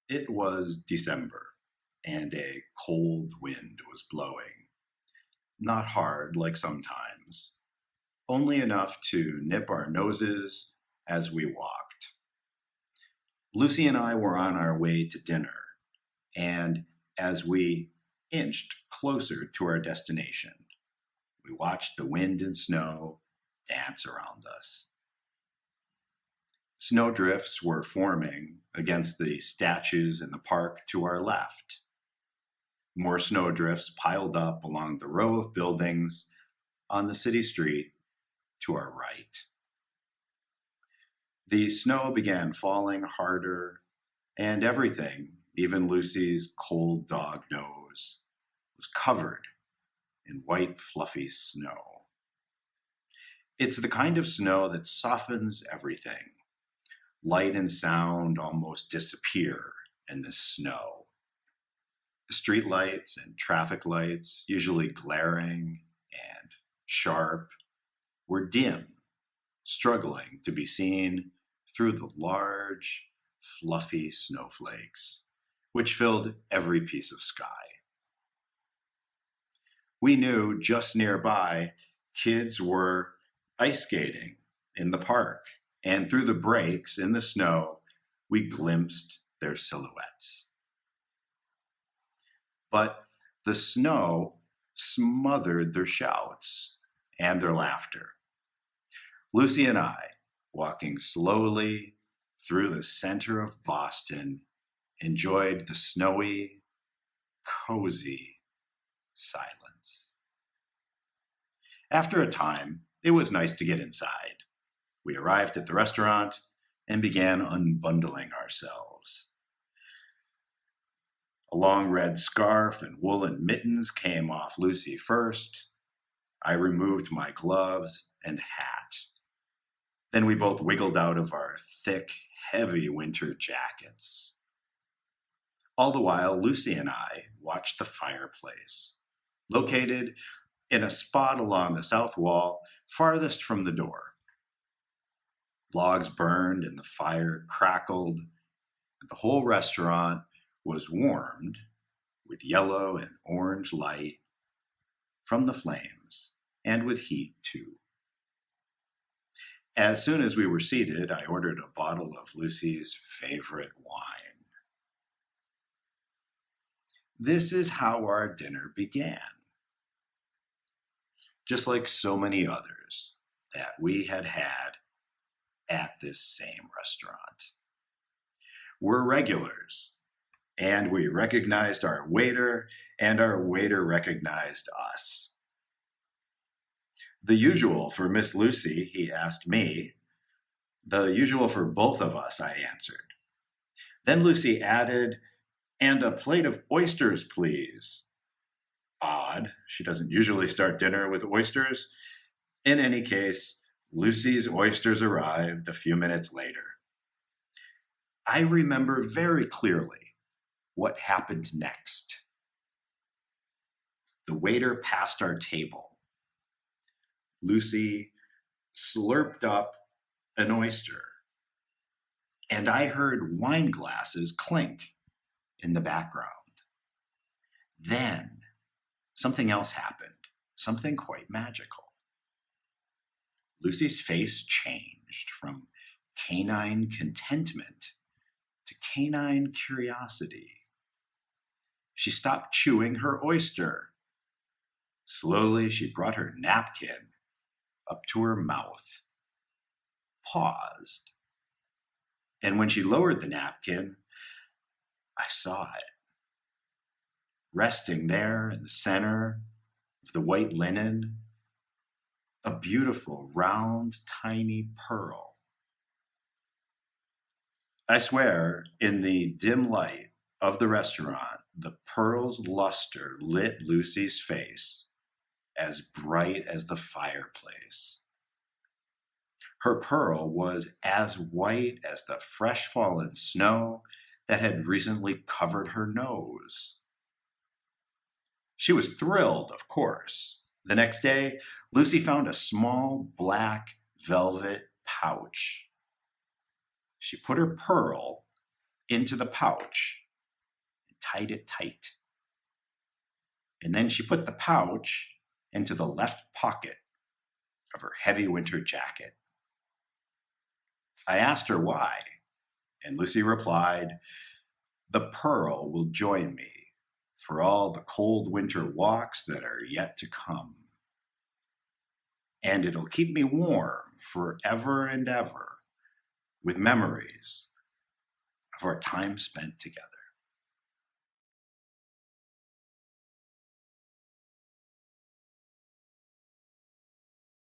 It was December, and a cold wind was blowing. Not hard like sometimes, only enough to nip our noses as we walked. Lucy and I were on our way to dinner, and as we inched closer to our destination, we watched the wind and snow dance around us. Snowdrifts were forming against the statues in the park to our left. More snowdrifts piled up along the row of buildings on the city street to our right. The snow began falling harder, and everything, even Lucy's cold dog nose, was covered in white, fluffy snow. It's the kind of snow that softens everything. Light and sound almost disappear in this snow. The street lights and traffic lights, usually glaring and sharp, were dim, struggling to be seen through the large, fluffy snowflakes, which filled every piece of sky. We knew just nearby kids were ice skating in the park, and through the breaks in the snow, we glimpsed their silhouettes. But the snow smothered their shouts and their laughter. Lucy and I, walking slowly through the center of Boston, enjoyed the snowy, cozy silence. After a time, it was nice to get inside. We arrived at the restaurant and began unbundling ourselves. A long red scarf and woolen mittens came off Lucy first. I removed my gloves and hat. Then we both wiggled out of our thick, heavy winter jackets. All the while, Lucy and I watched the fireplace, located in a spot along the south wall farthest from the door. Logs burned and the fire crackled. The whole restaurant was warmed with yellow and orange light from the flames, and with heat too. As soon as we were seated, I ordered a bottle of Lucy's favorite wine. This is how our dinner began. Just like so many others that we had had at this same restaurant. We're regulars, and we recognized our waiter, and our waiter recognized us. The usual for Miss Lucy, he asked me. The usual for both of us, I answered. Then Lucy added, "And a plate of oysters, please." Odd, she doesn't usually start dinner with oysters. In any case, Lucy's oysters arrived a few minutes later. I remember very clearly what happened next. The waiter passed our table. Lucy slurped up an oyster, and I heard wine glasses clink in the background. Then something else happened, something quite magical. Lucy's face changed from canine contentment to canine curiosity. She stopped chewing her oyster. Slowly, she brought her napkin up to her mouth, paused, and when she lowered the napkin, I saw it. Resting there in the center of the white linen, a beautiful, round, tiny pearl. I swear, in the dim light of the restaurant, the pearl's luster lit Lucy's face as bright as the fireplace. Her pearl was as white as the fresh fallen snow that had recently covered her nose. She was thrilled, of course. The next day, Lucy found a small black velvet pouch. She put her pearl into the pouch and tied it tight. And then she put the pouch into the left pocket of her heavy winter jacket. I asked her why, and Lucy replied, "The pearl will join me for all the cold winter walks that are yet to come. And it'll keep me warm forever and ever with memories of our time spent together."